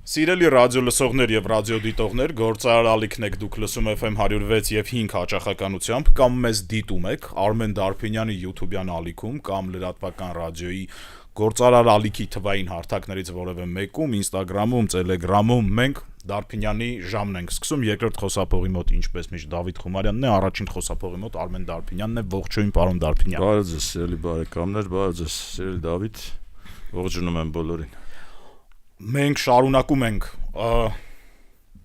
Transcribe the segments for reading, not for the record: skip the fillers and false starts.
Սիրելի ռադիո լսողներ եւ ռադիոդիտողներ, գործարար ալիքն եք դուք լսում FM 106 եւ 5 հաճախականությամբ կամ մեզ դիտում եք Արմեն Դարփինյանի YouTube-յան ալիքում կամ լրատվական ռադիոյի գործարար ալիքի թվային հարթակներից որևէ մեկում, Instagram-ում, Telegram-ում մենք Դարփինյանի ժամն ենք սկսում, երկրորդ խոսափողի մոտ ինչպես միշտ Դավիթ Խումարյանն է, առաջին խոսափողի մոտ Արմեն Դարփինյանն է, ողջույն պարոն Դարփինյան։ Բարև ձեզ, սիրելի բարեկամներ, բարև ձեզ, սիրելի Դավիթ, ողջունում եմ բոլորին։ Մենք շարունակում ենք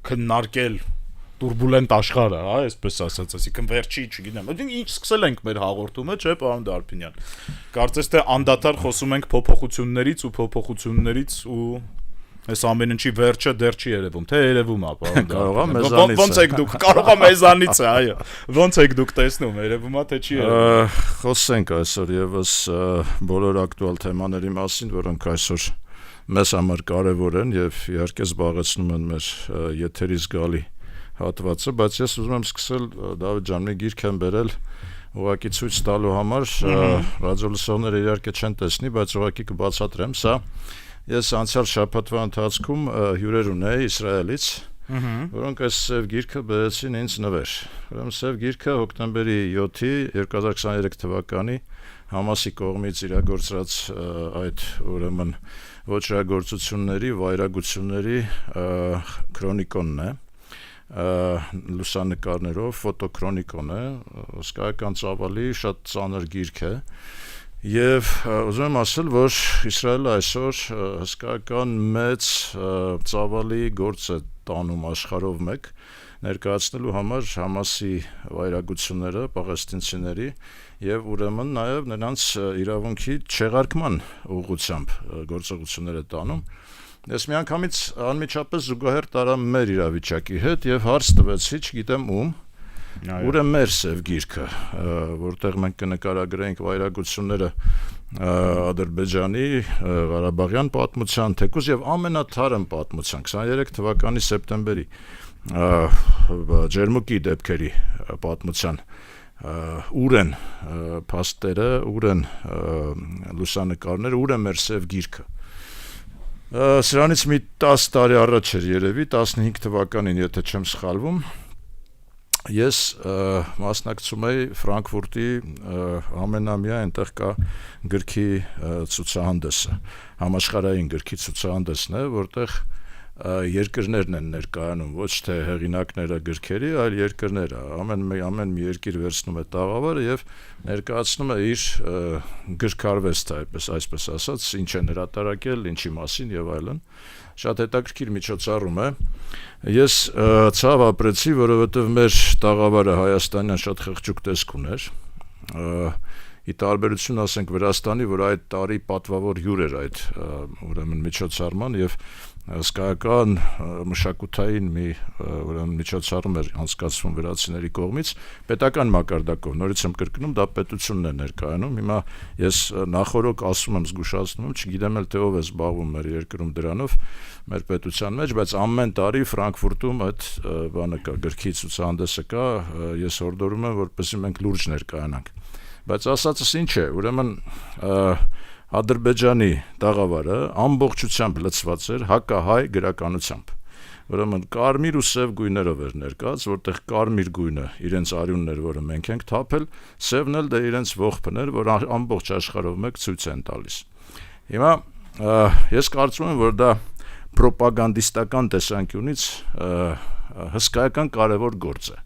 քննարկել турբուլենտ աշխարհը, այսպես ասած, այսինքն վերջի, չգիտեմ, ինչ սկսել ենք մեր հաղորդումը, չէ, պարոն Դարփինյան։ Կարծես թե անդադար խոսում ենք փոփոխություններից ու այս ամեն ինչի վերջը դեռ չի երևում, թե երևում է, պարոն Դարփինյան։ Ոնց եք դուք, կարող է մեզանից է, այո։ Ոնց եք դուք տեսնում, երևում է թե չի երևում։ Խոսենք այսօր եւս բոլոր ակտուալ թեմաների մասին, որոնք այսօր մեզ համար կարևոր են եւ իհարկե զբաղեցնում են մեր եթերի զգալի հատվածը, բայց ես ուզում եմ սկսել Դավիթ ջան, մի գիրք եմ բերել ուղղակի ցույց տալու համար, ռադիոլսողները իհարկե չեն տեսնի, բայց ուղղակի կբացատրեմ, սա ես անցյալ շաբաթվա ընթացքում հյուրեր ունեի Իսրայելից, որոնք այս սև գիրքը բերեցին ինձ նվեր։ Ուրեմն սև գիրքը հոկտեմբերի 7-ի 2023 թվականի Համասի կողմից իրագործած այդ ուրեմն ոչրագործությունների, վայրագությունների քրոնիկոնն է, լուսանկարներով, ֆոտոքրոնիկոն է, հսկայական ծավալի, շատ ծանր գիրք է, եւ ուզում եմ ասել, որ Իսրայելը այսօր հսկայական մեծ ծավալի գործ է տանում աշխարհով մեկ, ներկայացնելու համար Համասի վայրագությունները պաղեստինցիների եւ ուրեմն նաեւ նրանց իրավունքի չեղարկման ուղղությամբ գործողություններ է տանում։ Ես միանգամից անմիջապես զուգահեռ տարա մեր իրավիճակի հետ եւ հարց տվեցի, չգիտեմ ում, ուր է մեր սև գիրքը, որտեղ մենք կնկարագրենք վայրագությունները Ադրբեջանի, Ղարաբաղյան պատմության, թեկուզ եւ ամենաթարմ պատմության 23 թվականի սեպտեմբերի ջերմուկի դեպքերի պատմության ուր են փաստերը, ուր են լուսանկարները, ուր է մեր սև գիրքը։ Սրանից մի 10 տարի առաջ էր երևի, 15 թվականին, եթե չեմ սխալվում, ես մասնակցում էի Ֆրանկֆուրտի ամենամյա այնտեղ կա գրքի ցուցահանդեսը, համաշխարհային գրքի ցուցահանդեսն է, որտեղ երկրներն են ներկայանում, ոչ թե հեղինակները գրքերի, այլ երկրները, ամեն մի երկիր վերցնում է տաղավարը եւ ներկայացնում է իր գրքարվեստը, այսպես ասած, ինչ են հրատարակել, ինչի մասին եւ այլն։ Շատ հետաքրքիր միջոցառում է։ Ես ցավ ապրեցի, որովհետեւ մեր տաղավարը հայաստանյան շատ խղճուկ տեսք ուներ։ Ի տարբերություն ասենք Վրաստանի, որ այդ տարի պատվավոր հյուր էր այդ ուրեմն միջոցառման եւ հսկայական մշակութային մի ուրեմն միջոցառում էր անցկացվում վրացիների կողմից պետական մակարդակով, նորից եմ կրկնում, դա պետությունն է ներկայանում։ Հիմա ես նախորոք ասում եմ, զգուշացնում եմ, չգիտեմ էլ թե ով է զբաղվում մեր երկրում դրանով, մեր պետության մեջ, բայց ամեն տարի Ֆրանկֆուրտում այդ բանը կա, գրքի ցուցահանդեսը կա, ես հորդորում եմ, որպեսզի մենք լուրջ ներկայանանք։ Բայց ասածս ինչ է, ուրեմն Ադրբեջանի տաղավարը ամբողջությամբ լցված էր հակահայ գրականությամբ։ Ուրեմն կարմիր ու սև գույներով էր ներկած, որտեղ կարմիր գույնը իրենց արյունն էր, որը մենք ենք թափել, սևն էլ դա իրենց ողբն էր, որ ամբողջ աշխարհով մեկ ցույց են տալիս։ Հիմա ես կարծում եմ, որ դա ռոպագանդիստական տեսանկյունից հսկայական կարևոր գործ է։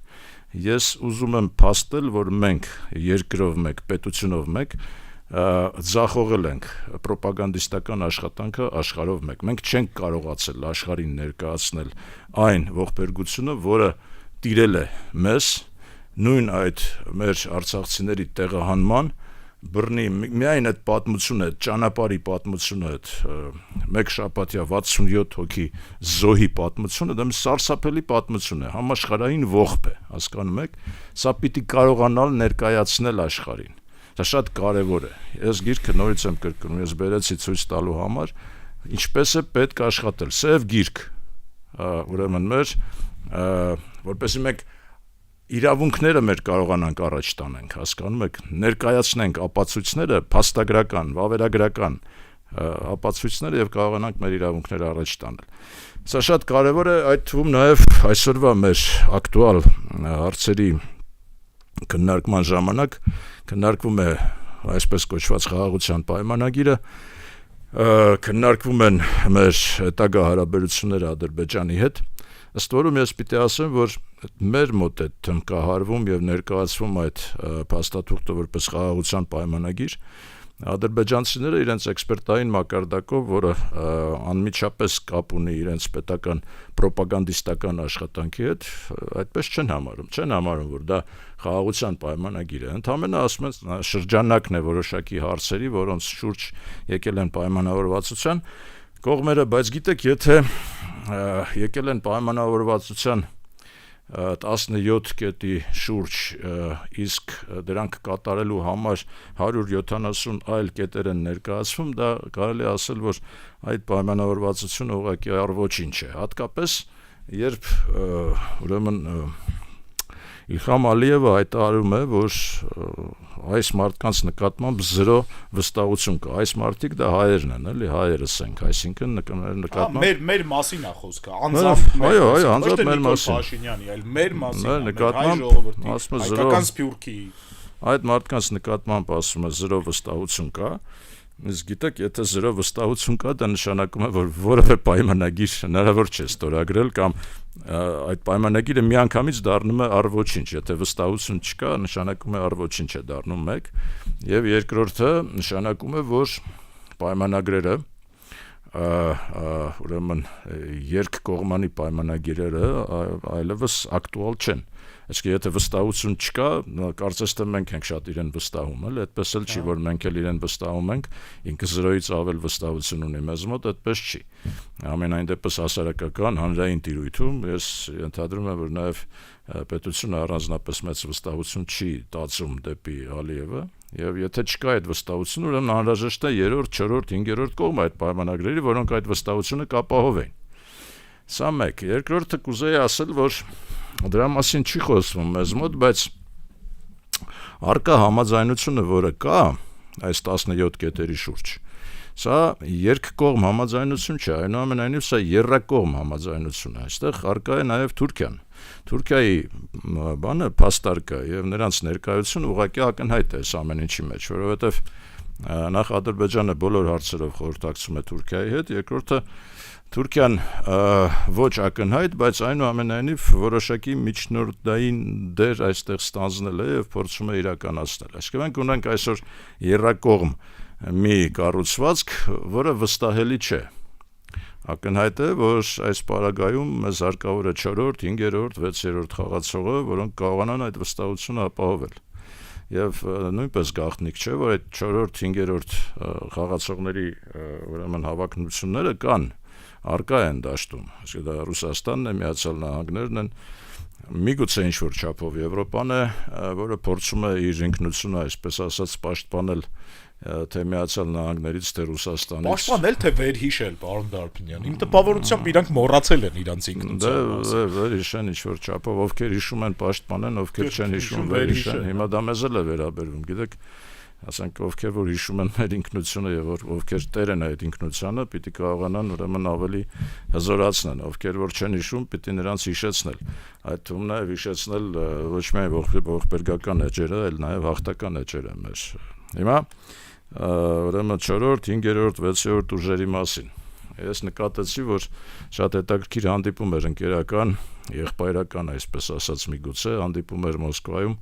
Ես ուզում եմ փաստել, որ մենք երկրով մեկ, պետությունով մեկ ձախողել ենք ռոպագանդիստական աշխատանքը աշխարհով մեկ։ Մենք չենք կարողացել աշխարհին ներկայացնել այն ողբերգությունը, որը տիրել է մեզ, նույն այդ մեր արցախցիների տեղահանման բռնի միայն այդ պատմությունը, ճանապարհի պատմությունը, այդ մեկ շաբաթյա 67 հոգի զոհի պատմությունը, դա մի սարսափելի պատմություն է, համաշխարհային ողբ է, հասկանում եք, սա պիտի կարողանալ ներկայացնել աշխարհին։ Դա շատ կարևոր է։ Ես գիրքը նորից եմ կրկնում, ես բերեցի ցույց տալու համար, ինչպես է պետք աշխատել։ Սև գիրք, ուրեմն մեր, որպեսզի մենք իրավունքները մեր կարողանանք առաջ տանենք, հասկանում եք, ներկայացնենք ապացույցները, փաստագրական, վավերագրական ապացույցները եւ կարողանանք մեր իրավունքները առաջ տանել։ Սա շատ կարևոր է, այդ թվում նաև այսօրվա մեր ակտուալ հարցերի քննարկման ժամանակ քննարկվում է այսպես կոչված խաղաղության պայմանագիրը, քննարկվում են մեր հետագա հարաբերությունները Ադրբեջանի հետ, ըստ որում ես պիտի ասեմ, որ մեր մոտ է տնկահարվում եւ ներկայացվում այդ փաստաթուղթը որպես խաղաղության պայմանագիր, ադրբեջանցիները իրենց էքսպերտային մակարդակով, որը անմիջապես կապ ունի իրենց պետական պրոպագանդիստական աշխատանքի հետ, այդպես չեն համարում, որ դա խաղաղության պայմանագիր է։ Ընդհանրապես ասում են շրջանակն է որոշակի հարցերի, որոնց շուրջ եկել են պայմանավորվածության կողմերը, բայց գիտեք, եթե եկել են պայմանավորվածության 17 կետի շուրջ, իսկ դրանք կատարելու համար 170 այլ կետեր են ներկայացվում, դա կարելի ասել, որ այդ պայմանավորվածությունը ուղղակի առ-ոչինչ է, հատկապես երբ ուրեմն Իլհամ Ալիևը հայտարարում է, որ այս մարդկանց նկատմամբ 0 վստահություն կա, այս մարդիկ դա հայերն են, էլի, հայերս ենք, այսինքն նկատմամբ մեր մասին է խոսքը, անձամբ մեր մասին, Փաշինյանի, այլ մեր մասին, նկատմամբ, ասում է 0, հայկական Սփյուռքի, այդ մարդկանց նկատմամբ ասում է 0 վստահություն կա, իսկ գիտեք, եթե 0 վստահություն կա, դա նշանակում է, որ որևէ պայմանագիր հնարավոր չէ ստորագրել կամ այդ պայմանագիրը միանգամից դառնում է առ-ոչինչ, եթե վստահություն չկա, նշանակում է առ-ոչինչ է դառնում մեկ, եւ երկրորդը նշանակում է, որ պայմանագրերը ուրեմն երկկողմանի պայմանագիրերը այլևս ակտուալ չեն։ Այսինքն եթե վստահություն չկա, կարծես թե մենք ենք շատ իրեն վստահում, էլ այդպես էլ չի, որ մենք էլ իրեն վստահում ենք, ինքը 0-ից ավել վստահություն ունի մեզ մոտ, այդպես չի։ Ամենայն դեպս հասարակական հանրային տիրույթում ես ենթադրում եմ, որ նաև պետությունը առանձնապես մեծ վստահություն չի տածում դեպի Ալիևը, եւ եթե չկա այդ վստահությունը, ուրեմն անհրաժեշտ է 3-րդ, 4-րդ, 5-րդ կողմ այդ պայմանագրերի, որոնք այդ վստահությունը կապահովեն։ Սա մեկ, երկրորդը կուզեի ասել, որ դրա մասին չի խոսվում մեզ մոտ, բայց առկա համաձայնությունը, որը կա այս 17 կետերի շուրջ, սա երկկողմ համաձայնություն չէ, այնուամենայնիվ սա եռակողմ համաձայնություն է, այստեղ առկա է նաև Թուրքիան։ Թուրքիայի փաստարկը եւ նրանց ներկայությունը ուղղակի ակնհայտ է այս ամեն ինչի մեջ, որովհետեւ նախ Ադրբեջանը բոլոր հարցերով խորհրդակցում է Թուրքիայի հետ, երկրորդը Թուրքիան ոչ ակնհայտ, բայց այնուամենայնիվ որոշակի միջնորդային դեր այստեղ ստանձնել է եւ փորձում է իրականացնել։ Այսինքն մենք ունենք այսօր եռակողմ մի կառուցվածք, որը վստահելի չէ։ Ակնհայտ է, որ այս պարագայում մեզ հարկավոր է 4-րդ, 5-րդ, 6-րդ խաղացողը, որոնք կարողանան այդ վստահությունը ապահովել։ Եվ նույնպես գաղտնիք չէ, որ այդ 4-րդ, 5-րդ խաղացողների ուրեմն հավակնությունները կան, առկա են դաշտում։ Այսինքն դա Ռուսաստանն է, Միացյալ Նահանգներն են, միգուցե ինչ-որ չափով Եվրոպան է, որը փորձում է իր ինքնությունը, այսպես ասած, պաշտպանել թե Միացյալ Նահանգներից, թե Ռուսաստանից։ Պաշտպանել, թե վերհիշել, պարոն Դարբինյան։ Իմ տպավորությամբ իրանք մոռացել են իրանց ինքնությունը։ Վերհիշեն ինչ-որ չափով, ովքեր հիշում են պաշտպանեն, ովքեր չեն հիշում վերհիշեն։ Հիմա դա մեզ էլ է վերաբերվում, գիտեք, ասենք ովքեր որ հիշում են մեր ինքնությունը եւ ովքեր տեր են այդ ինքնությանը, պիտի կարողանան ուրեմն ավելի հզորացնել, ովքեր որ չեն հիշում, պիտի նրանց հիշեցնել։ Այդ թվում նաեւ հիշեցնել ոչ միայն ողբերգական էջերը, այլ նաեւ հաղթական էջերը մեր։ Հիմա ուրեմն 4-րդ, 5-րդ, 6-րդ ուժերի մասին։ Ես նկատեցի, որ շատ հետաքրքիր հանդիպում էր ընկերական, եղբայրական, այսպես ասած միգուցե, հանդիպում էր Մոսկվայում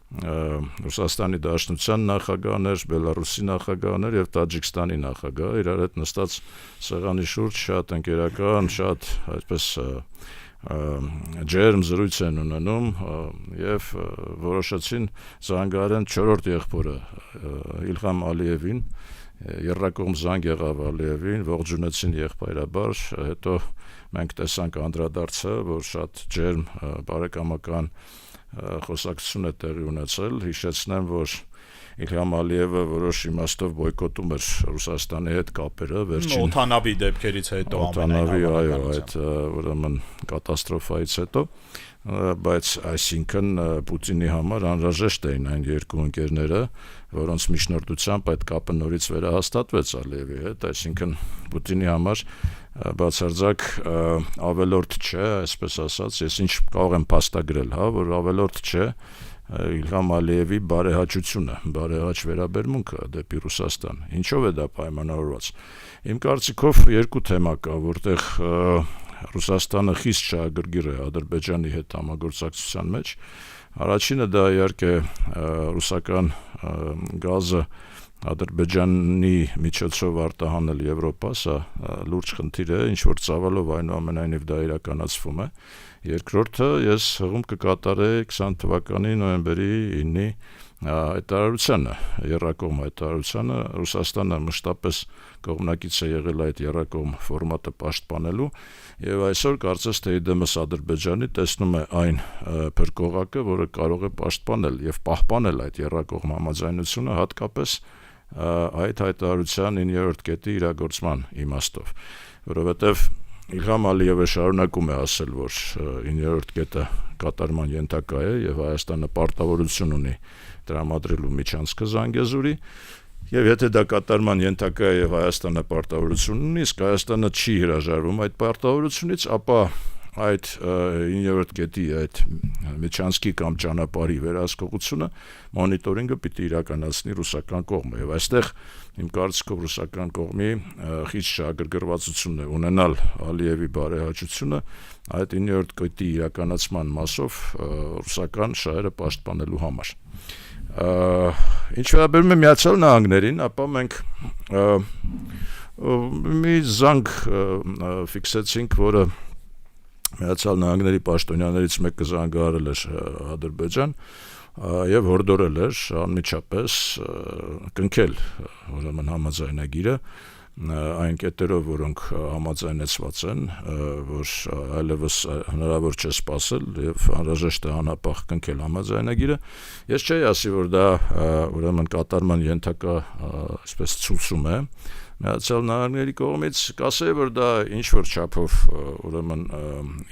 Ռուսաստանի Դաշնության նախագահներ, Բելարուսի նախագահներ եւ Տաջիկստանի նախագահը իրար հետ նստած սեղանի շուրջ շատ ընկերական, շատ այսպես ջերմ զրույց են ունենում եւ որոշեցին զանգահարեն 4-րդ եղբորը Իլհամ Ալիևին, եռակողմ զանգ եղավ Ալիևին, ողջունեցին եղբայրաբար, հետո մենք տեսանք անդրադարձը, որ շատ ջերմ բարեկամական խոսակցություն է տեղի ունեցել, հիշեցնեմ, որ Իլհամ Ալիևը որոշ իմաստով բոյկոտում էր Ռուսաստանի հետ կապերը վերջին օթանավի դեպքերից հետո այդ ուրեմն կատաստրոֆայից հետո, բայց այսինքն Պուտինի համար անհրաժեշտ էին այն երկու ընկերները, որոնց միջնորդությամբ այդ կապը նորից վերահաստատվեց Ալիևի հետ, այսինքն Պուտինի համար բացարձակ ավելորդ չէ, այսպես ասած, ես ինչ կարող եմ փաստագրել, որ ավելորդ չէ Իլհամ Ալիևի բարեհաճությունը, բարեհաճ վերաբերմունքը դեպի Ռուսաստան։ Ինչով է դա պայմանավորված։ Իմ կարծիքով երկու թեմա կա, որտեղ Ռուսաստանը խիստ շահագրգիռ է Ադրբեջանի հետ համագործակցության մեջ։ Առաջինը դա իհարկե ռուսական գազը Ադրբեջանի միջոցով արտահանել Եվրոպա, սա լուրջ խնդիր է, ինչ որ ծավալով այնուամենայնիվ դա իրականացվում է։ Երկրորդը ես հղում կկատարեի 20 թվականի նոյեմբերի 9-ի հայտարարությանը, եռակողմ հայտարարությանը, Ռուսաստանը մշտապես կողմնակից է եղել այդ եռակողմ ֆորմատը պաշտպանելու, եւ այսօր կարծես թե իդեմս Ադրբեջանի տեսնում է այն փրկողակը, որը կարող է պաշտպանել եւ պահպանել այդ եռակողմ համաձայնությունը, հատկապես այդ հայտարարության 9-րդ կետի իրագործման իմաստով, որովհետեւ Իլհամ Ալիևը շարունակում է ասել, որ 9-րդ կետը կատարման ենթակա է եւ Հայաստանը պարտավորություն ունի տրամադրելու միջանցքը Զանգեզուրի, եւ եթե դա կատարման ենթակա է եւ Հայաստանը պարտավորություն ունի, իսկ Հայաստանը չի հրաժարվում այդ պարտավորությունից, ապա այդ 9-րդ կետի այդ միջանցքի կամ ճանապարհի վերահսկողությունը մոնիտորինգը պիտի իրականացնի ռուսական կողմը եւ այստեղ իմ կարծիքով ռուսական կողմի խիստ շահագրգռվածություն է ունենալ Ալիևի բարեհաճությունը այդ 9-րդ կետի իրականացման մասով ռուսական շահերը պաշտպանելու համար։ Ինչ վերաբերում է Միացյալ Նահանգներին, ապա մենք մի զանգ ֆիքսեցինք, որը Միացյալ Նահանգների պաշտոնյաներից մեկը զանգահարել էր Ադրբեջան եւ հորդորել էր անմիջապես կնքել ուրեմն համաձայնագիրը այն կետերով, որոնք համաձայնեցված են, որ այլևս հնարավոր չէ սպասել եւ անհրաժեշտ է անապահ կնքել համաձայնագիրը։ Ես չէի ասի, որ դա ուրեմն կատարման ենթակա այսպես ցուցում է Միացյալ Նահանգների կողմից, կասեի, որ դա ինչ-որ չափով ուրեմն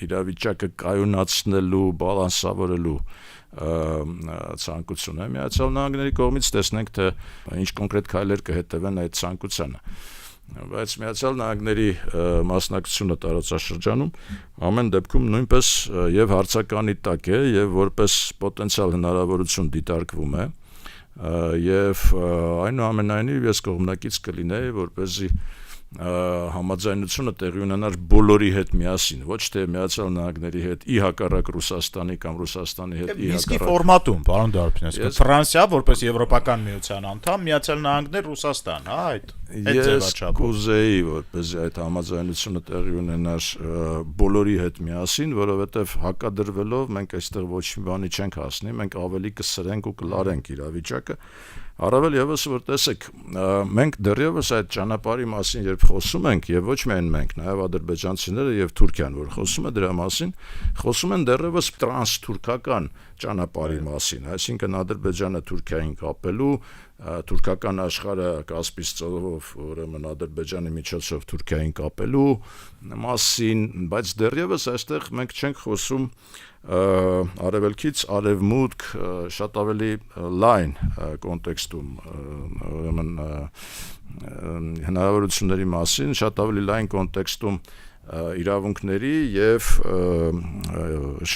իրավիճակը կայունացնելու, բալանսավորելու ցանկություն է Միացյալ Նահանգների կողմից, տեսնենք, թե ինչ կոնկրետ քայլեր կհետևեն այդ ցանկությանը։ Բայց Միացյալ Նահանգների մասնակցությունը տարածաշրջանում ամեն դեպքում նույնպես եւ հարցականի տակ է եւ որպես պոտենցիալ հնարավորություն դիտարկվում է եւ այնուամենայնիվ ես կողմնակից կլինեի, որպեսզի համաձայնությունը տեղի ունենար բոլորի հետ միասին, ոչ թե Միացյալ Նահանգների հետ ի հակառակ Ռուսաստանի կամ Ռուսաստանի հետ ի հակառակ ֆորմատում, պարոն Դարբինյանը, Ֆրանսիա որպես Եվրոպական միության անդամ, Միացյալ Նահանգներ, Ռուսաստան, այդ ձևաչափով։ Ես կուզեի, որպեսզի այդ համաձայնությունը տեղի ունենար բոլորի հետ միասին, որովհետև հակադրվելով մենք այստեղ ոչ մի բանի չենք հասնի, մենք ավելի կսրենք ու կլարենք իրավիճակը։ Առավել եւս որ տեսեք, մենք դեռևս այդ ճանապարհի մասին երբ խոսում ենք, եւ ոչ միայն մենք, նաեւ ադրբեջանցիները եւ Թուրքիան, որ խոսում է դրա մասին, խոսում են դեռևս տրանսթուրքական ճանապարհի մասին, այսինքն Ադրբեջանը Թուրքիային կապելու, թուրքական աշխարհը Կասպից ծովով, ուրեմն Ադրբեջանի միջոցով Թուրքիային կապելու մասին, բայց դեռևս այստեղ մենք չենք խոսում արևելքից արևմուտք շատ ավելի լայն կոնտեքստում ուրեմն հնարավորությունների մասին, շատ ավելի լայն կոնտեքստում իրավունքների եւ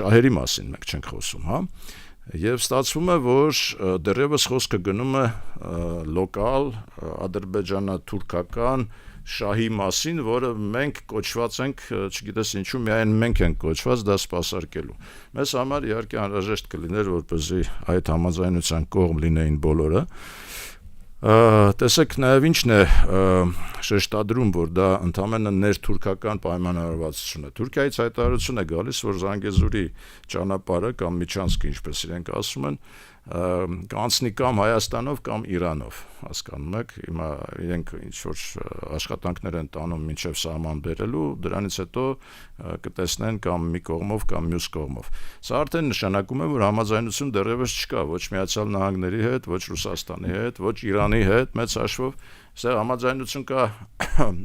շահերի մասին մենք չենք խոսում, հա։ Եվ ստացվում է, որ դեռևս խոսքը գնում է լոկալ ադրբեջանա-թուրքական շահի մասին, որը մենք կոչված ենք, չգիտես ինչու, միայն մենք ենք կոչված դա սպասարկելու։ Մեզ համար իհարկե անհրաժեշտ կլիներ, որպեսզի այդ համաձայնության կողմ լինեին բոլորը, Տեսեք, նաև ինչն է շեշտադրում, որ դա ընդամենը ներթուրքական պայմանավորվածություն է։ Թուրքիայից հայտարարություն է գալիս, որ Զանգեզուրի ճանապարհը կամ Միջանցքը, ինչպես իրենք ասում են, կանցնի կամ Հայաստանով կամ Իրանով, հասկանում եք, հիմա իրենք ինչ-որ աշխատանքներ են տանում մինչև սահման բերելու, դրանից հետո կտեսնեն կամ մի կողմով կամ մյուս կողմով։ Սա արդեն նշանակում է, որ համաձայնություն դեռևս չկա ոչ Միացյալ Նահանգների հետ, ոչ Ռուսաստանի հետ, ոչ Իրանի հետ, մեծ հաշվով, սա համաձայնություն կա,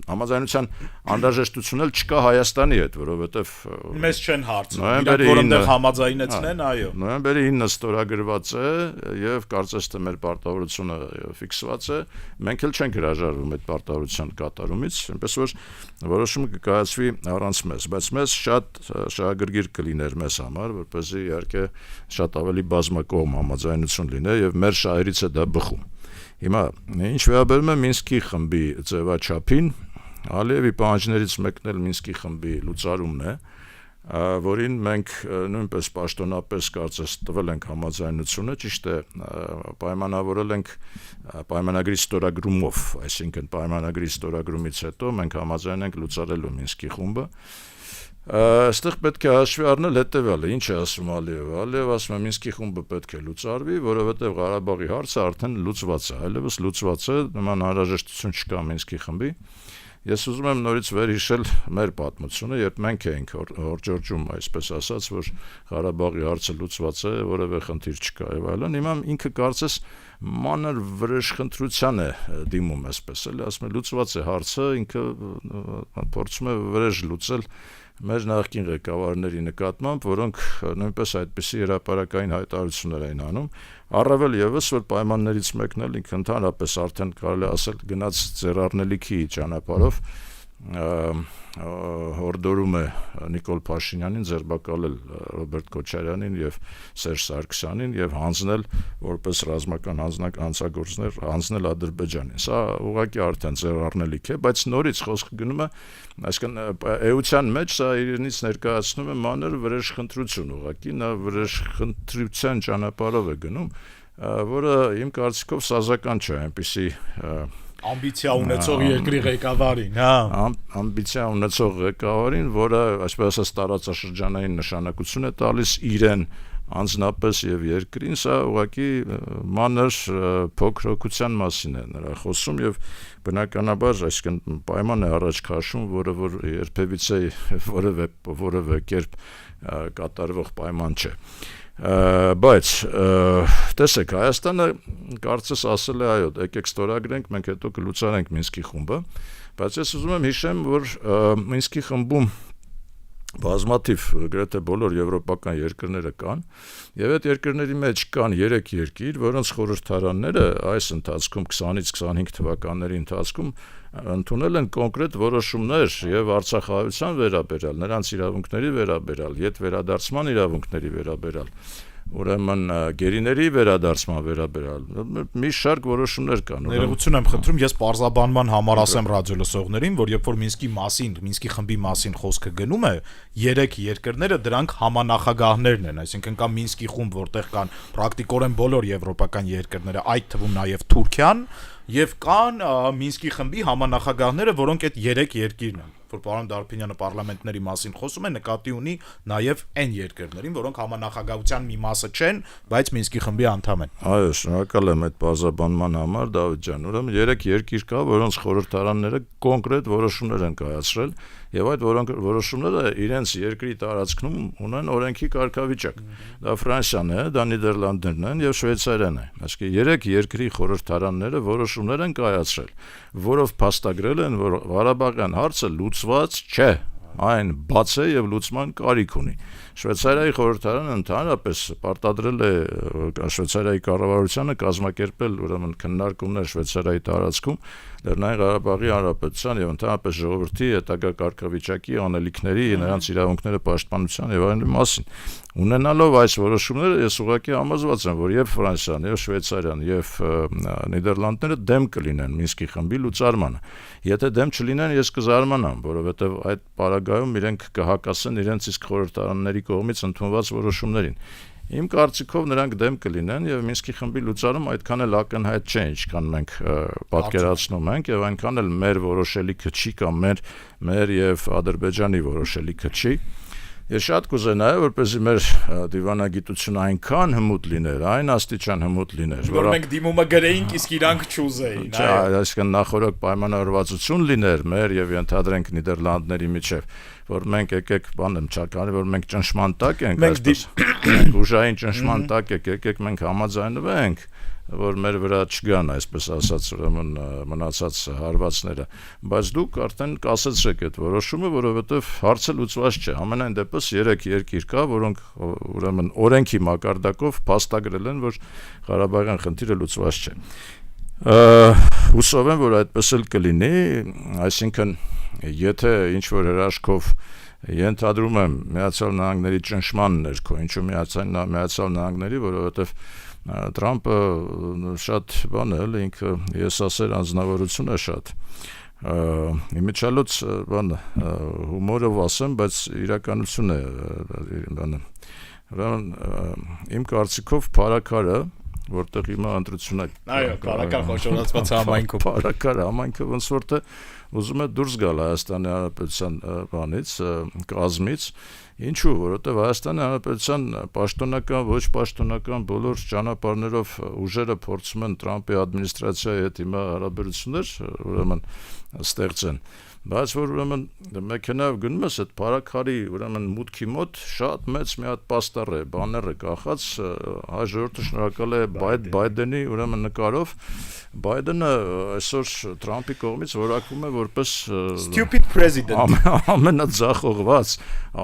համաձայնության անհրաժեշտություն էլ չկա Հայաստանի հետ, որովհետև մեզ չեն հարցնում, իրենք որ այնտեղ համաձայնեցնեն, այո։ Նոյեմբերի 9-ը ստորագրված է եւ կարծես թե մեր պարտավորությունը ֆիքսված է, մենք էլ չենք հրաժարվում այդ պարտավորության կատարումից, այնպես որ որոշումը կկայացվի առանց մեզ, բայց մեզ շատ շահագրգիռ կլիներ մեզ համար, որպեսզի իհարկե շատ ավելի բազմակողմ համաձայնություն լինի եւ մեր շահերից է դա բխում։ Հիմա ինչ վերաբերում է Մինսկի խմբի ձևաչափին, Ալիևի պահանջներից մեկն էլ Մինսկի խմբի լուծարումն է, որին մենք նույնպես պաշտոնապես կարծես տվել ենք համաձայնությունը, ճիշտ է, պայմանավորել ենք պայմանագրի ստորագրումով, այսինքն պայմանագրի ստորագրումից հետո մենք համաձայն ենք լուծարելու Մինսկի խումբը։ Այստեղ պետք է հաշվի առնել հետևյալը, ինչ է ասում Ալիևը։ Ալիևը ասում է Մինսկի խումբը պետք է լուծարվի, որովհետև Ղարաբաղի հարցը արդեն լուծված է, այլևս լուծված է, նման անհրաժեշտություն չկա Մինսկի խմբի։ Ես ուզում եմ նորից վերհիշել մեր պատմությունը, երբ մենք էինք հորջորջում, այսպես ասած, որ Ղարաբաղի հարցը լուծված է, որևէ խնդիր չկա եւ այլն։ Հիմա ինքը կարծես մանր վրեժխնդրության է դիմում, այսպես էլ ասում է, լուծված է հարցը, ինքը փորձում է վրեժ լուծել մեր նախկին ղեկավարների նկատմամբ, որոնք նույնպես այդպիսի հրապարակային հայտարարություններ էին անում, առավել եւս որ պայմաններից մեկն էլ ինքը ընդհանրապես արդեն կարելի ասել գնաց ձեռառնելիքի ճանապարհով հորդորում է Նիկոլ Փաշինյանին ձերբակալել Ռոբերտ Քոչարյանին եւ Սերժ Սարգսյանին եւ հանձնել որպես ռազմական հանձնագործներ հանձնել Ադրբեջանին։ Սա ուղղակի արդեն ձեռառնելիք է, բայց նորից խոսքը գնում է, այսինքն էության մեջ սա իրենից ներկայացնում է մանր վրեժխնդրություն, ուղղակի նա վրեժխնդրության ճանապարհով է գնում, որը իմ կարծիքով սազական չէ, այնպիսի ամբիցիա ունեցող երկրի ղեկավարին, հա, ամբիցիա ունեցող ղեկավարին, որը այսպես ասած տարածաշրջանային նշանակություն է տալիս իրեն անձնապես եւ երկրին, սա ուղղակի մանր փոքրοκության մասին է նրա խոսում եւ բնականաբար, այսինքն պայման է առաջ քաշում, որը որ երբևիցե որևէ կերպ կատարվող պայման չէ։ Բայց տեսեք, Հայաստանը կարծես ասել է այո, եկեք ստորագրենք, մենք հետո կլուծարենք Մինսկի խումբը, բայց ես ուզում եմ հիշեմ, որ Մինսկի խմբում բազմաթիվ գրեթե բոլոր եվրոպական երկրները կան եւ այդ երկրների մեջ կան 3 երկիր, որոնց խորհրդարանները այս ընթացքում 20-ից 25 թվականների ընթացքում ընդունել են կոնկրետ որոշումներ եւ Արցախահայության վերաբերյալ, նրանց իրավունքների վերաբերյալ, յետ վերադարձման իրավունքների վերաբերյալ, ուրեմն գերիների վերադարձման վերաբերյալ մի շարք որոշումներ կան։ Ներողություն եմ խնդրում, ես պարզաբանման համար ասեմ ռադիոլսողներին, որ երբ որ Մինսկի խմբի մասին խոսքը գնում է, 3 երկրները դրանք համանախագահներն են, այսինքն կա Մինսկի խումբ, որտեղ կան պրակտիկորեն բոլոր եվրոպական երկրները, այդ թվում նաև Թուրքիան, եւ կան Մինսկի խմբի համանախագահները, որոնք այդ 3 երկիրն են, որ պարոն Դարփինյանը պարլամենտների մասին խոսում է, նկատի ունի նաև այն երկրներին, որոնք համանախագահության մի մասը չեն, բայց Մինսկի խմբի անդամ են։ Այո, շնորհակալ եմ այդ բազաբանման համար, Դավիթ ջան, ուրեմն 3 երկիր կա, որոնց խորհրդարանները կոնկրետ որոշումներ են կայացրել եւ այդ որոշումները իրենց երկրի տարածքում ունեն օրենքի կարգավիճակ։ Դա Ֆրանսիան է, դա Նիդերլանդներն են եւ Շվեյցարիան է։ Այսինքն 3 երկրի խորհրդարանները որոշումներ են կայացրել, որով փաստագրել են, որ Ղարաբաղյան հարցը լուծված չէ, այն բաց է եւ լուծման կարիք ունի։ Շվեյցարիայի խորհրդարանը ընդհանրապես պարտադրել է Շվեյցարիայի կառավարությանը կազմակերպել ուրեմն քննարկումներ Շվեյցարիայի տարածքում Լեռնային Ղարաբաղի Հանրապետության եւ ընդհանրապես ժողովրդի հետագա կարգավիճակի անելիքների, նրանց իրավունքները պաշտպանության եւ այլն մասին։ Ունենալով այս որոշումները ես ուղղակի համոզված եմ, որ եւ Ֆրանսիան, եւ Շվեյցարիան, եւ Նիդերլանդները դեմ կլինեն Մինսկի խմբի լուծարմանը։ Եթե դեմ չլինեն, ես կզարմանամ, որովհետեւ այդ պարագայում իրենք կհակասեն իրենց իսկ խորհրդարանների կողմից ընդունված որոշումներին։ Իմ կարծիքով նրանք դեմ կլինեն եւ Մինսկի խմբի լուծարում այդքան էլ ակնհայտ չէ, ինչքան մենք պատկերացնում ենք եւ այնքան էլ մեր որոշելիքը չի կամ մեր եւ Ադրբեջանի որոշելիքը չի։ Ես շատ կուզենայի, որպեսզի մեր դիվանագիտությունը այնքան հմուտ լիներ, այն աստիճան հմուտ լիներ, որ մենք դիմումը գրեինք, իսկ իրանք չուզեին, այսինքն նախորդ պայմանավորվածություն լիներ մեր եւ ընդհանրենք Նիդերլանդների միջեւ, որ մենք եկեք բանեմ չականի, որ մենք ճնշման տակ ենք, այսպես մենք ուժային ճնշման տակ եկեք մենք համաձայնվենք, որ մեր վրա չգան, այսպես ասած, ուրեմն մնացած հարվածները, բայց դուք արդեն կասեցրեք այդ որոշումը, որովհետև հարցը լուծված չէ։ Ամենայն դեպս 3 երկիր կա, որոնք ուրեմն օրենքի մակարդակով փաստագրել են, որ Ղարաբաղյան խնդիրը լուծված չէ։ Հուսով եմ, որ այդպես էլ կլինի, այսինքն եթե ինչ որ հրաշքով ենթադրում եմ Միացյալ Նահանգների ճնշման ներքո, ինչու Միացյալ Նահանգների, որովհետև Թրամփը շատ բան է, ինքը եսասեր անձնավորություն է շատ։ Իմիջիալոց բան հումորով ասեմ, բայց իրականություն է բանը։ Իմ կարծիքով փարակարը, որտեղ հիմա ընտրություն է։ Այո, փարակար խոշորացված համայնքով։ Փարակար համայնքը ոնց որ թե ուզում է դուրս գալ Հայաստանի Հանրապետության բանից, կազմից, ինչու, որովհետև Հայաստանի Հանրապետության պաշտոնական, ոչ պաշտոնական բոլոր ճանապարհներով ուժերը փորձում են Թրամփի ադմինիստրացիայի հետ հիմա հարաբերություններ ուրեմն ստեղծեն, բայց որ ուրեմն մեքենայով գնում ես այդ փարակարի ուրեմն մուտքի մոտ շատ մեծ մի հատ պաստառ է, բաներ է կախած, հայ ժողովուրդը շնորհակալ է Բայդենի ուրեմն նկարով, Բայդենը այսօր Թրամփի կողմից որակվում է որպես stupid president, ամենաձախողված,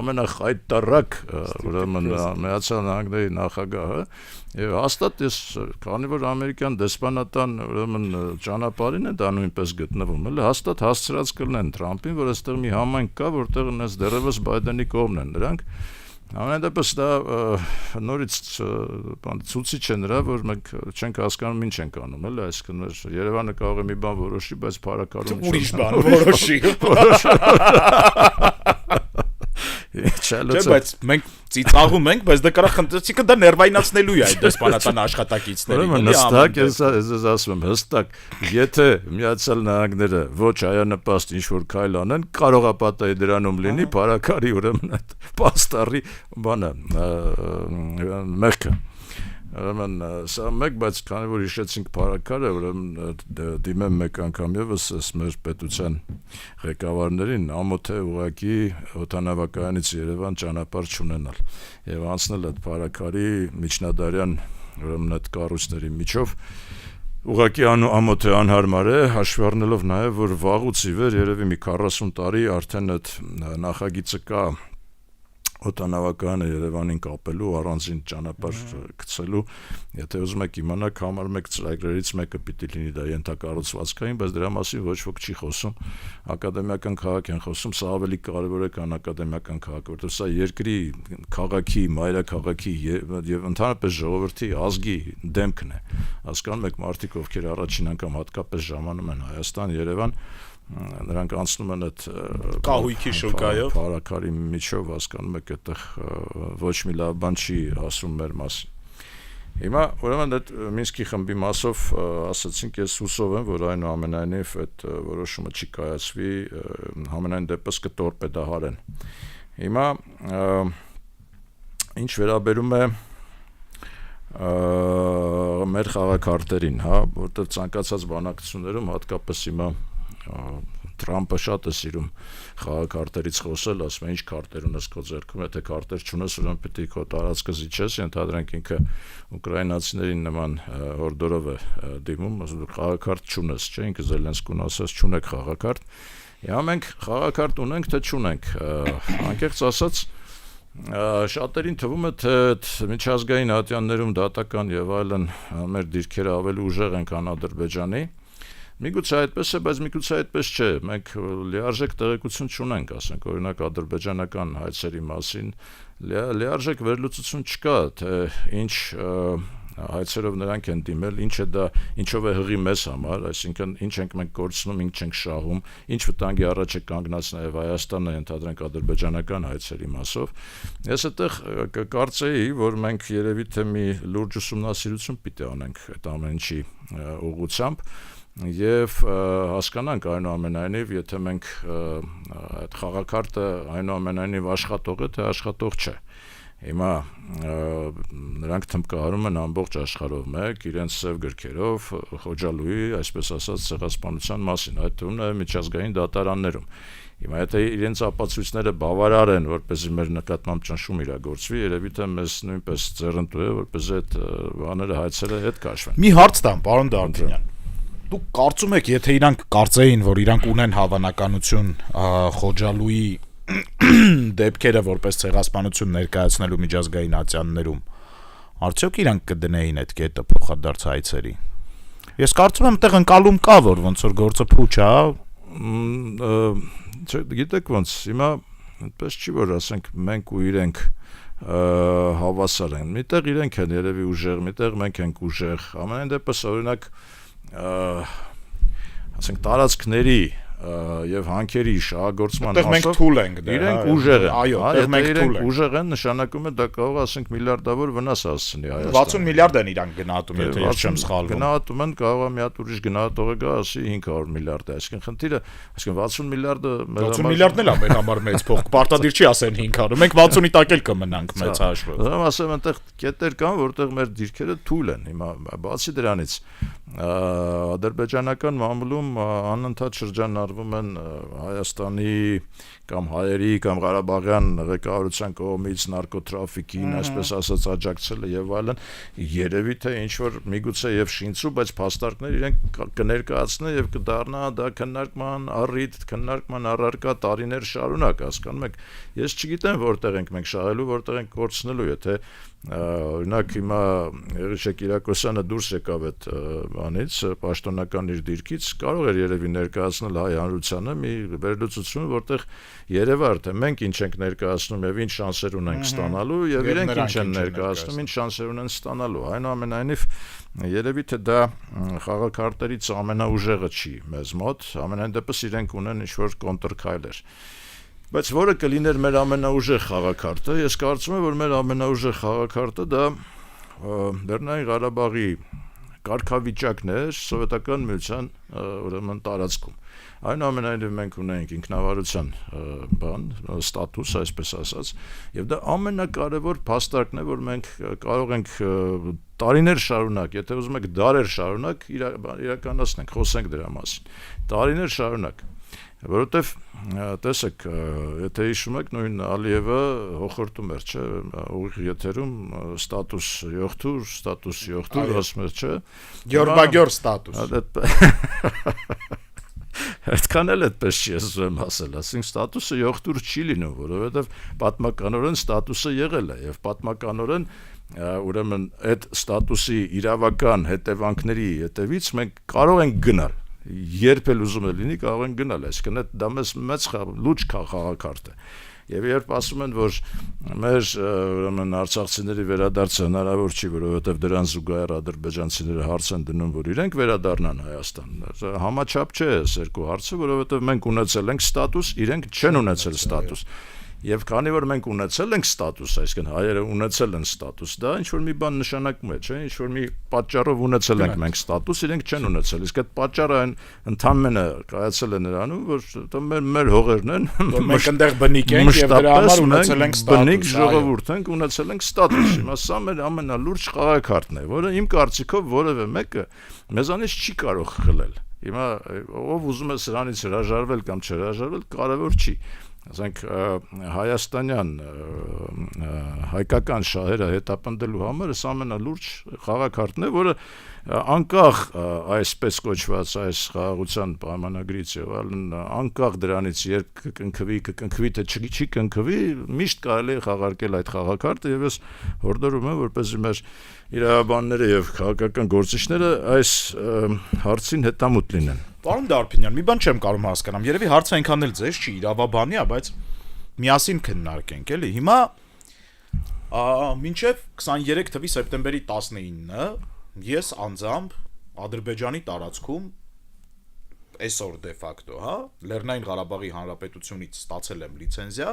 ամենախայտարակ ուրեմն Միացյալ Նահանգների նախագահը, եւ հաստատ ես քանի որ ամերիկյան դեսպանատան ուրեմն ճանապարհին է դա նույնպես գտնվում, էլի հաստատ հասցրած կլինեն Թրամփին, որ այստեղ մի համայնք կա, որտեղ նես դեռևս Բայդենի կողմն են նրանք։ Ամենադեպս դա նորից ցույց է նրա, որ մենք չենք հասկանում ինչ ենք անում, էլի, այսինքն Երևանը կարող է մի բան որոշի, բայց փարակարում ուրիշ բան որոշի։ Չէ, բայց մենք ծիծաղում ենք, բայց դա կարա խնդրեցիկը դա ներվայնացնելու է այդ դեսպանատան աշխատակիցներին։ Ուրեմն հստակ ես ասում եմ, հստակ, եթե Միացյալ Նահանգները ոչ հայանպաստ ինչ-որ քայլ անեն, կարող է պատահի դրանում լինի փարակարի ուրեմն այդ պաստառի բանը, մեղքը։ Ուրեմն սա մեկ, բայց քանի որ հիշեցինք փարակարը, ուրեմն դիմեմ մեկ անգամ եւս մեր պետության ղեկավարներին ամոթ է ուղակի օդանավակայանից Երևան ճանապարհ չունենալ եւ անցնել այդ փարակարի միջնադարյան ուրեմն այդ կառույցների միջով ուղղակի ամոթ է անհարմար է հաշվի առնելով նաեւ որ վաղուց ի վեր երևի մի 40 տարի արդեն այդ նախագիծը կա օդանավակայանը Երևանին կապելու, առանձին ճանապարհ գցելու, եթե ուզում եք իմանալ, համար մեկ ծրագրերից մեկը պիտի լինի դա ենթակառուցվածքային, բայց դրա մասին ոչ ոք չի խոսում, ակադեմիական քաղաք են խոսում, սա ավելի կարևոր է, քան ակադեմիական քաղաքը, որովհետև սա երկրի քաղաքի, մայրաքաղաքի եւ ընդհանրապես ժողովրդի ազգի դեմքն է։ Հասկանում եք, մարդիկ ովքեր առաջին անգամ հատկապես ժամանում են Հայաստան, Երևան, նրանք անցնում են այդ կահույքի շուկայով փարակարի միջով, հասկանում եք, այդտեղ ոչ մի լավ բան չի ասում մեր մասին։ Հիմա ուրեմն այդ Մինսկի խմբի մասով ասացինք, ես հուսով եմ, որ այնուամենայնիվ այդ որոշումը չի կայացվի, համենայն դեպս կտորպեդահարեն։ Հիմա ինչ վերաբերում է մեր խաղաքարտերին, հա, որտեղ ցանկացած բանակցություններում հատկապես հիմա Թրամփը շատ է սիրում խաղաքարտերից խոսել, ասում է ինչ քարտեր ունես քո ձեռքում, եթե քարտեր չունես, ուրեմն պետք է քո տարածքը զիջես, ենթադրենք ինքը ուկրաինացիներին նման հորդորով է դիմում, ասում է խաղաքարտ չունես, չէ՞, ինքը Զելենսկուն ասաց չունեք խաղաքարտ։ Հիմա մենք խաղաքարտ ունենք, թե չունենք, անկեղծ ասած շատերին թվում է, թե միջազգային ատյաններում դատական եւ այլն մեր դիրքերը ավելի ուժեղ են, քան Ադրբեջանի։ Միգուցե այդպես է, բայց միգուցե այդպես չէ, մենք լիարժեք տեղեկություն չունենք, ասենք, օրինակ ադրբեջանական հայցերի մասին, լիարժեք վերլուծություն չկա, թե ինչ հայցերով նրանք են դիմել, ինչով է հղի մեզ համար, այսինքն ինչ ենք մենք կորցնում, ինչ ենք շահում, ինչ վտանգի առաջ է կանգնած նաև Հայաստանը, ընդհանրենք ադրբեջանական հայցերի մասով։ Ես այդտեղ կկարծեի, որ մենք երևի թե մի լուրջ ուսումնասիրություն պիտի անենք այդ ամեն ինչի ուղղությամբ եւ հասկանանք այնուամենայնիվ, եթե մենք այդ խաղակարտը այնուամենայնիվ աշխատող է, թե աշխատող չէ։ Հիմա նրանք թմկահարում են ամբողջ աշխարհով մեկ իրենց սև գրքերով Խոջալուի, այսպես ասած, ցեղասպանության մասին, այդ թվում նաև միջազգային դատարաններում։ Հիմա եթե իրենց ապացույցները բավարար են, որպեսզի մեր նկատմամբ ճնշում իրագործվի, երևի թե մեզ նույնպես ձեռնտու է, որպեսզի այդ բաները հայցերը հետ կաշվեն։ Մի հարց տամ, պարոն Դարբինյան։ Դուք կարծում եք, եթե իրանք կարծեին, որ իրանք ունեն հավանականություն Խոջալուի դեպքերը որպես ցեղասպանություն ներկայացնելու միջազգային ատյաններում, արդյոք իրանք կդնեին այդ կետը փոխադարձ հայցերի։ Ես կարծում եմ, այդտեղ ընկալում կա, որ ոնց որ գործը փուչ է, գիտեք ոնց, հիմա այդպես չի, որ ասենք մենք ու իրենք հավասար են։ Միտեղ իրենք են երևի ուժեղ, միտեղ մենք ենք ուժեղ։ Ամենայն դեպս օրինակ ասենք տարածքների եւ հանքերի շահագործման մասով թույլ ենք դե իրենք ուժեղ են, այո, մենք թույլ ենք, ուժեղ են, նշանակում է դա կարող է ասենք միլիարդավոր վնաս հասցնի Հայաստանին։ 60 միլիարդ են իրանք գնահատում, եթե ես չեմ սխալվում։ Գնահատում են, կարող է մի հատ ուրիշ գնահատողը գա, ասի 500 միլիարդ է, այսինքն խնդիրը, այսինքն 60 միլիարդը 60 միլիարդն էլ է մեր համար մեծ փող, պարտադիր չի ասեն 500, մենք 60-ի տակ էլ կմնանք մեծ հաշվով։ Ուրեմն ասեմ, այնտեղ կետեր կան, որտեղ մեր դիրքերը թույլ են։ Հիմա բացի դրանից ադրբեջանական մամուլում անընդհատ շրջանառվում են Հայաստանի կամ հայերի կամ Ղարաբաղյան ղեկավարության կողմից նարկոտրաֆիկին, այսպես ասած, աջակցելը եւ այլն, երևի թե ինչ որ միգուցե եւ շինծու, բայց փաստարկներ իրենք կներկայացնեն եւ կդառնա դա քննարկման առիթ, քննարկման առարկա տարիներ շարունակ, հասկանում եք։ Ես չգիտեմ որտեղ ենք մենք շահելու, որտեղ ենք կորցնելու, եթե օրինակ հիմա Երիշե Կիրակոսյանը դուրս եկավ այդ բանից, պաշտոնական իր դիրքից, կարող էր երևի ներկայացնել հայ հանրությանը մի վերլուծություն, որտեղ երևար թե մենք ինչ ենք ներկայացնում եւ ինչ շանսեր ունենք ստանալու եւ իրենք ինչ են ներկայացնում, ինչ շանսեր ունեն ստանալու։ Այնուամենայնիվ երևի թե դա խաղակարտերից ամենաուժեղը չի մեզ մոտ, ամենայն դեպս իրենք ունեն ինչ-որ կոնտրքայլեր։ Բայց որը կլիներ մեր ամենաուժեղ խաղակարտը, ես կարծում եմ, որ մեր ամենաուժեղ խաղակարտը դա Լեռնային Ղարաբաղի կարգավիճակն էր սովետական միության ուրեմն տարածքում։ Այնուամենայնիվ մենք ունենք ինքնավարության ստատուս, այսպես ասած, եւ դա ամենակարևոր փաստարկն է, որ մենք կարող ենք տարիներ շարունակ, եթե ուզում եք դարեր շարունակ իրականացնենք, խոսենք դրա մասին։ Տարիներ շարունակ, որովհետեւ տեսեք, եթե հիշում եք, նույն Ալիևը հոխորտում էր, չէ, ուղիղ եթերում ստատուս 7-ր, ասում էր, չէ։ Գյորբագյոր ստատուս։ Այդքան էլ այդպես չի ասում ասել, ասենք ստատուսը 7-ր չի լինում, որովհետև պատմականորեն ստատուսը եղել է եւ պատմականորեն ուրեմն այդ ստատուսի իրավական հետևանքների հետևից մենք կարող ենք գնալ, երբ էլ ուզում է լինի կարող են գնալ, այսինքն դա մեծ լուրջ խաղակարդ է։ Եվ երբ ասում են, որ մեր ուրեմն արցախցիների վերադարձը հնարավոր չի, որովհետև դրան զուգահեռ ադրբեջանցիները հարց են դնում, որ իրենք վերադառնան Հայաստան։ Համաչափ չէ այս երկու հարցը, որովհետև մենք ունեցել ենք ստատուս, իրենք չեն ունեցել ստատուս։ Եվ քանի որ մենք ունեցել ենք ստատուս, այսինքն հայերը ունեցել են ստատուս, դա ինչ որ մի բան նշանակում է, չէ՞, ինչ որ մի պատճառով ունեցել ենք մենք ստատուս, իրենք չեն ունեցել։ Իսկ այդ պատճառը այն ընդամենը կայացել է նրանում, որ մեր հողերն են, մենք այնտեղ բնիկ ենք եւ դրա համար ունեցել ենք ստատուս։ Բնիկ ժողովուրդ ենք, ունեցել ենք ստատուս։ Հիմա սա մեր ամենալուրջ խաղակարտն է, որը իմ կարծիքով որևէ մեկը մեզանից չի կարող խլել։ Հիմա ով ուզում է սրանից հրաժարվել կամ չհրաժարվել, կարևոր չի։ Ասենք հայաստանյան հայկական շահերը հետապնդելու համար այս ամենալուրջ խաղակարտն է, որը անկախ այսպես կոչված այս խաղաղության պայմանագրից եւ այլն, անկախ դրանից երբ կկնքվի թե չի կնքվի, միշտ կարելի է խաղարկել այդ խաղակարտը եւ ես հորդորում եմ, որպեսզի մեր իրավաբանները եւ քաղաքական գործիչները այս հարցին հետամուտ լինեն։ Պարոն Դարբինյան, մի բան չեմ կարող հասկանամ, երևի հարցը այնքան էլ ձեզ չի, իրավաբանի է, բայց միասին քննարկենք, էլի։ Հիմա Մինչև 23 թվականի սեպտեմբերի 19-ը ես անձամբ Ադրբեջանի տարածքում այսօր դե ֆակտո, հա, Լեռնային Ղարաբաղի Հանրապետությունից ստացել եմ լիցենզիա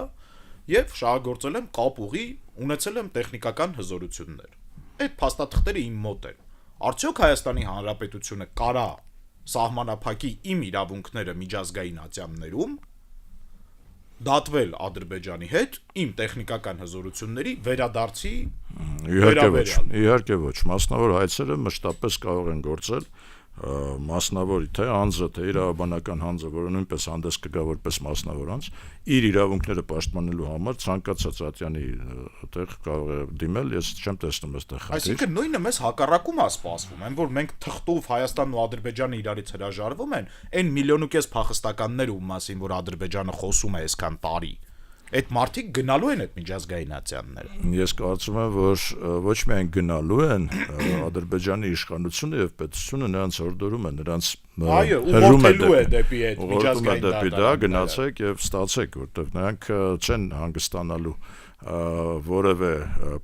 եւ շահագործել եմ կապ ուղի, ունեցել եմ տեխնիկական հզորություններ։ Այդ փաստաթղթերը իմ մոտ են։ Արդյոք Հայաստանի Հանրապետությունը կարա սահմանափակի իմ իրավունքները միջազգային ատյաններում դատվել Ադրբեջանի հետ իմ տեխնիկական հզորությունների վերադարձի Իհարկե ոչ, մասնավոր հայցերը մշտապես կարող են գործել մասնավոր թե անձը, թե իրավաբանական հանձը, որը նույնպես հանդես կգա որպես մասնավոր անձ, իր իրավունքները պաշտպանելու համար ցանկացած ատյանի տեղ կարող է դիմել, ես չեմ տեսնում այստեղ խնդիր։ Այսինքն նույնը մեզ հակառակում է սպասվում, այն որ մենք թղթով Հայաստանն ու Ադրբեջանը իրարից հրաժարվում են, այն 1.5 միլիոն փախստականներ ում մասին, որ Ադրբեջանը խոսում է այսքան տարի։ Այդ մարդիկ գնալու են այդ միջազգային ատյանները։ Ես կարծում եմ, որ ոչ միայն գնալու են, Ադրբեջանի իշխանությունը եւ պետությունը նրանց հորդորում են, նրանց հրումելու է դեպի այդ միջազգային դա գնացեք եւ ստացեք, որտեղ նրանք չեն հանգստանալու որևէ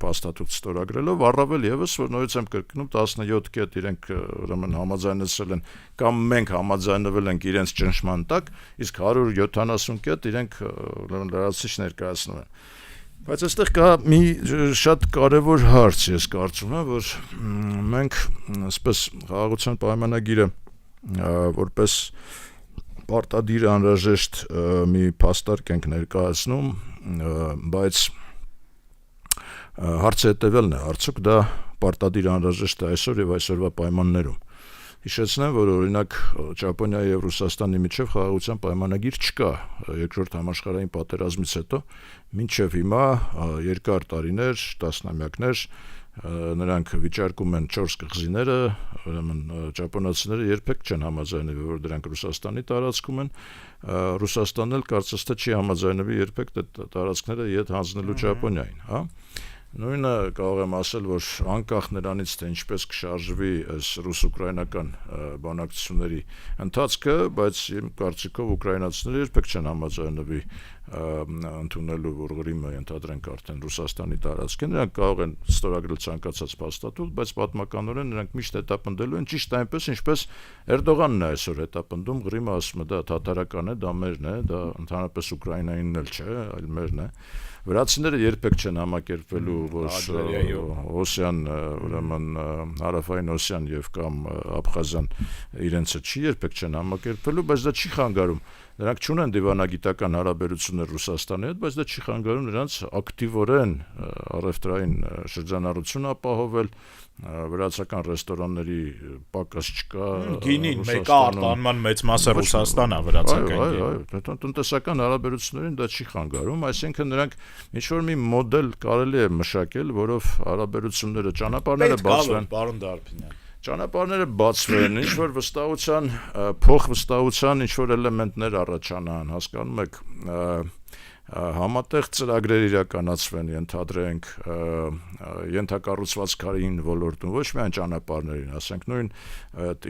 փաստաթուղթ ստորագրելով, առավել եւս որ նորից եմ կրկնում 17 կետ իրենք ուրեմն համաձայնեցել են կամ մենք համաձայնվել ենք իրենց ճնշման տակ, իսկ 170 կետ իրենք ուրեմն լրացուցիչ ներկայացնում են։ Բայց այստեղ կա մի շատ կարևոր հարց, ես կարծում եմ, որ մենք այսպես խաղաղության պայմանագիրը որպես պարտադիր անհրաժեշտ մի փաստարկ ենք ներկայացնում, բայց հարցը հետևելն է, արդյոք դա պարտադիր անհրաժեշտ է այսօր եւ այսօրվա պայմաններում։ Հիշեցնեմ, որ օրինակ Ճապոնիայի եւ Ռուսաստանի միջեւ խաղաղության պայմանագիր չկա երկրորդ համաշխարհային պատերազմից հետո, մինչեւ հիմա երկար տարիներ, տասնամյակներ նրանք վիճարկում են 4 կղզիները, ուրեմն ճապոնացիները երբեք չեն համաձայնվել, որ դրանք Ռուսաստանի տարածքում են, Ռուսաստանն էլ կարծես թե չի համաձայնվի երբեք տարածքները իդ հանձնելու Ճապոնիային, հա։ Նույնը կարող եմ ասել, որ անկախ նրանից, թե ինչպես կշարժվի այս ռուս-ուկրաինական բանակցությունների ընթացքը, բայց իմ կարծիքով ուկրաինացիները երբեք չեն համաձայնվի ընդունելու, որ Ղրիմը ենթադրենք արդեն Ռուսաստանի տարածք է, նրանք կարող են ստորագրել ցանկացած փաստաթուղթ, բայց պատմականորեն նրանք միշտ հետապնդելու են ճիշտ այնպես, ինչպես Էրդողանն է այսօր հետապնդում, Ղրիմը ասում է դա թաթարական է, դա մերն է, դա ընդհանրապես Ուկրաինայինն էլ չէ, այլ մերն է։ Վրացիները երբեք չեն համակերպվելու, որ Օսիան, ուրեմն հարավային Օսիան եւ կամ Աբխազիան իրենցը չի երբեք չեն համակերպվելու, բայց դա չի խանգարում։ Նրանք չունեն դիվանագիտական հարաբերություններ Ռուսաստանի հետ, բայց դա չի խանգարում նրանց ակտիվորեն առևտրային շրջանառություն ապահովել, վրացական ռեստորանների պակաս չկա։ Գինին մեկը արտանման մեծ մասը Ռուսաստանն է վրացական գինը։ Այո, տնտեսական հարաբերություններին դա չի խանգարում, այսինքն նրանք ինչ-որ մի մոդել կարելի է մշակել, որով հարաբերությունները ճանապարհները բացվեն։ Պարոն Դարփինյան, ճանապարհները բացվեն, ինչ-որ վստահության, փոխվստահության ինչ-որ էլեմենտներ առաջանան, հասկանում եք, համատեղ ծրագրեր իրականացվեն, ենթադրենք ենթակառուցվածքային ոլորտում, ոչ միայն ճանապարհներին, ասենք նույն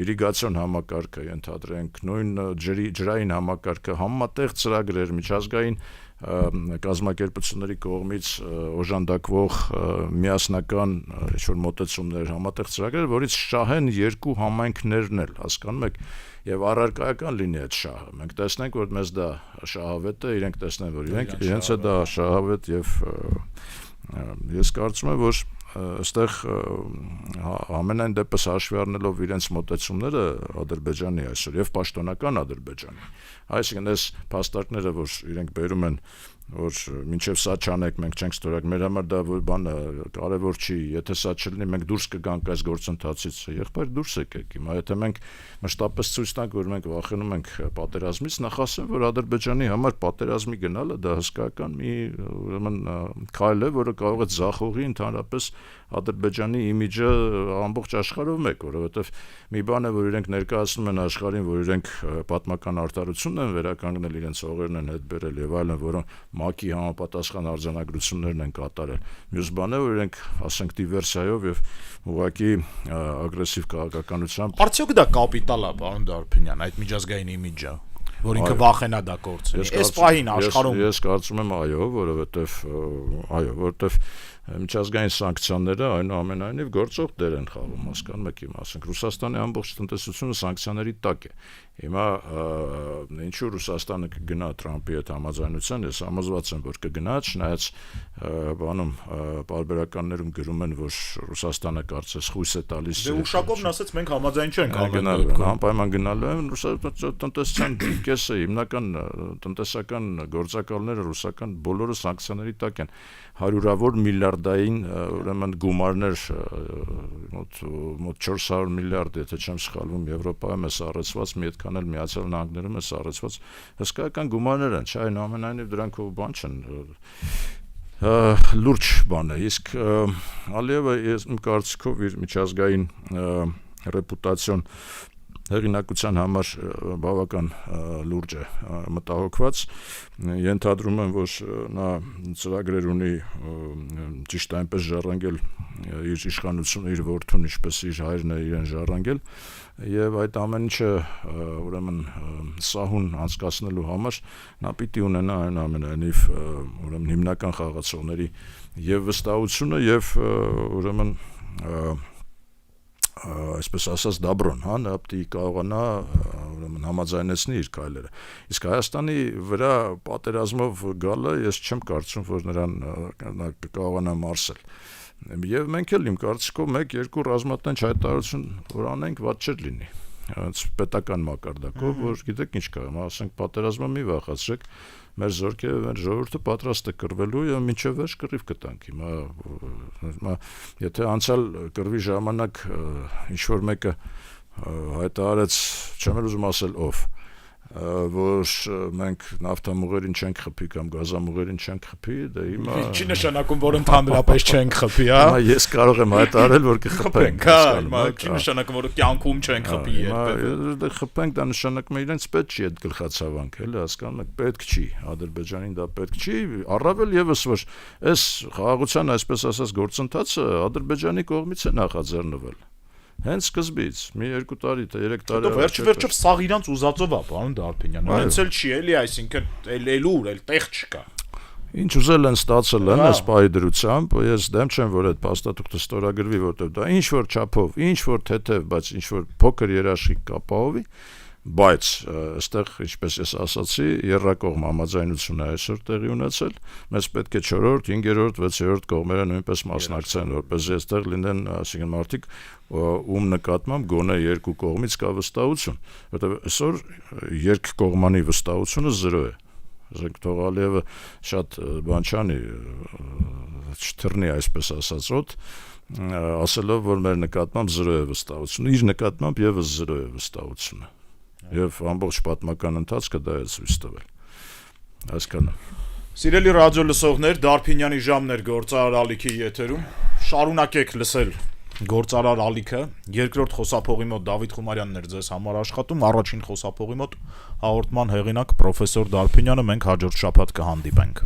իրիգացիոն համակարգը, ենթադրենք նույն ջրային համակարգը, համատեղ ծրագրեր, միջազգային կազմակերպությունների կողմից օժանդակվող միասնական ինչ-որ մոտեցումներ, համատեղ ծրագրեր, որից շահեն երկու համայնքներն էլ, հասկանում եք, եւ առարկայական լինի այդ շահը։ Մենք տեսնենք, որ մեզ դա շահավետ է, իրենք տեսնեն, որ իրենց է դա շահավետ եւ ես կարծում եմ, որ այստեղ ամենայն դեպս հաշվի առնելով իրենց մոտեցումները Ադրբեջանի այսօր եւ պաշտոնական Ադրբեջանի, այսինքն այս փաստարկները, որ իրենք բերում են, որ մինչև սա չանեք, մենք չենք ստորագրել, մեր համար դա բանը կարևոր չի, եթե սա չլինի, մենք դուրս կգանք այս գործընթացից, եղբայր դուրս եկեք։ Հիմա եթե մենք մշտապես ցույց տանք, որ մենք վախենում ենք պատերազմից, նախ ասեմ, որ Ադրբեջանի համար պատերազմի գնալը դա հսկայական մի ուրեմն քայլ է, որը կարող է ձախողի ընդհանրապես Ադրբեջանի իմիջը ամբողջ աշխարհով մեկ, որովհետև մի բան է, որ իրենք ներկայացնում են աշխարհին, որ իրենք պատմական արդարությունն են վերականգնել, իրենց հողերն են հետ բերել եւ այլն, որոնք ՄԱԿ-ի համապատասխան արձանագրություններն են կատարել։ Մյուս բան է, որ իրենք, ասենք, դիվերսիայով եւ ուղղակի ագրեսիվ քաղաքականությամբ։ Արդյոք դա կապիտալ է, պարոն Դարփինյան, այդ միջազգային իմիջը, որ ինքը վախենա դա կորցնի։ Այս պահին աշխարհում ես կարծում եմ այո, որովհետև միջազգային սանկցիաները այնուամենայնիվ գործող դեր են խաղում, հասկանում եք իմ ասենք Ռուսաստանի ամբողջ տնտեսությունը սանկցիաների տակ է։ Հիմա ինչու Ռուսաստանը կգնա Թրամփի հետ համաձայնության, ես համոզված եմ, որ կգնա, չնայած բանում պարբերականներում գրում են, որ Ռուսաստանը կարծես խույս է տալիս։ Դե Ուշակովն ասաց մենք համաձայն չենք անպայման գնալու են տնտեսության կեսը հիմնական տնտեսական գործակալները ռուսական բոլորը սանկցիաների տակ են, հարյուրավոր միլիարդային ուրեմն գումարներ մոտ 400 միլիարդ, եթե չեմ սխալվում, Եվրոպայում է սառեցված, մի այդքան էլ Միացյալ Նահանգներում է սառեցված, հսկայական գումարներ են, չէ, այնուամենայնիվ դրանք բան չեն, լուրջ բան է, իսկ Ալիևը իմ կարծիքով իր միջազգային ռեպուտացիոն հեղինակության համար բավական լուրջ է մտահոգված, ենթադրում եմ, որ նա ծրագրեր ունի ճիշտ այնպես ժառանգել իր իշխանությունը, իր որդուն, ինչպես իր հայրն է իրեն ժառանգել, եւ այդ ամեն ինչը ուրեմն սահուն անցկացնելու համար նա պիտի ունենա այնուամենայնիվ ուրեմն հիմնական խաղացողների եւ վստահությունը եւ ուրեմն այսպես ասած դաբրոն, հա, նա պիտի կարողանա ուրեմն համաձայնեցնի իր քայլերը։ Իսկ Հայաստանի վրա պատերազմով գալը ես չեմ կարծում, որ նրան կարողանա մարսել։ Եվ մենք էլ իմ կարծիքով 1-2 ռազմատենչ հայտարարություն որ անենք, ված չէր լինի։ Պետական մակարդակով, որ գիտեք ինչ կարողam, ասենք պատերազմը մի վախացրեք, մեր զորքերը, մեր ժողովուրդը պատրաստ է կռվելու եւ մինչեւ վերջ կռիվ կտանք։ Հիմա եթե անցյալ կռվի ժամանակ ինչ որ մեկը հայտարարեց, չեմ ուզում ասել ով, որ մենք նավթամուղերին չենք խփի կամ գազամուղերին չենք խփի, դե հիմա չի նշանակում, որ ընդհանրապես չենք խփի, հա։ Հիմա ես կարող եմ հայտարարել, որ կխփենք, հա, չի նշանակում, որ կյանքում չենք խփի երբևէ։ Դե խփենք, դա նշանակում է իրենց պետք չի այդ գլխացավանք, էլի հասկանում եք, պետք չի, Ադրբեջանին դա պետք չի, առավել եւս որ այս խաղաղության այսպես ասած գործընթացը Ադրբեջանի կողմից է նախաձեռնվել։ Հենց սկզբից, մի 2 տարի, 3 տարի վերջով սաղ իրանց ուզածով է, պարոն Դարփինյան, հենց էլ չի, էլի, այսինքն էլ ուր, էլ տեղ չկա։ Ինչ ուզել են ստացել են այս պահի դրությամբ, ես դեմ չեմ, որ այդ փաստաթուղթը ստորագրվի, որտեղ դա ինչ որ չափով, ինչ որ թեթև, բայց ինչ որ փոքր երաշխիք կապահովի, բայց այստեղ, ինչպես ես ասացի, երրակողմ համաձայնություն է այսօր տեղի ունեցել, մեզ պետք է 4-րդ, 5-րդ, 6-րդ կողմերը նույնպես մասնակցեն, որպեսզի այստեղ լինեն, ասիկան մարդիկ, ում նկատմամբ գոնե երկու կողմից կա վստահություն, որտեղ այսօր երկկողմանի վստահությունը 0 է։ Ասենք թող Ալիևը շատ բան չանի, չթռնի այսպես ասած ոտ, ասելով, որ մեր նկատմամբ 0 է վստահությունը, իր նկատմամբ եւս 0 է վստահությունը։ Եվ ամբողջ պատմական ընթացքը դա է ցույց տվել։ Հասկանում։ Սիրելի ռադիո լսողներ, Դարփինյանի ժամն էր գործարար ալիքի եթերում։ Շարունակեք լսել գործարար ալիքը, երկրորդ խոսափողի մոտ Դավիթ Խումարյանն էր ձեզ համար աշխատում, առաջին խոսափողի մոտ հաղորդման հեղինակ պրոֆեսոր Դարփինյանը, մենք հաջորդ շաբաթ կհանդիպենք։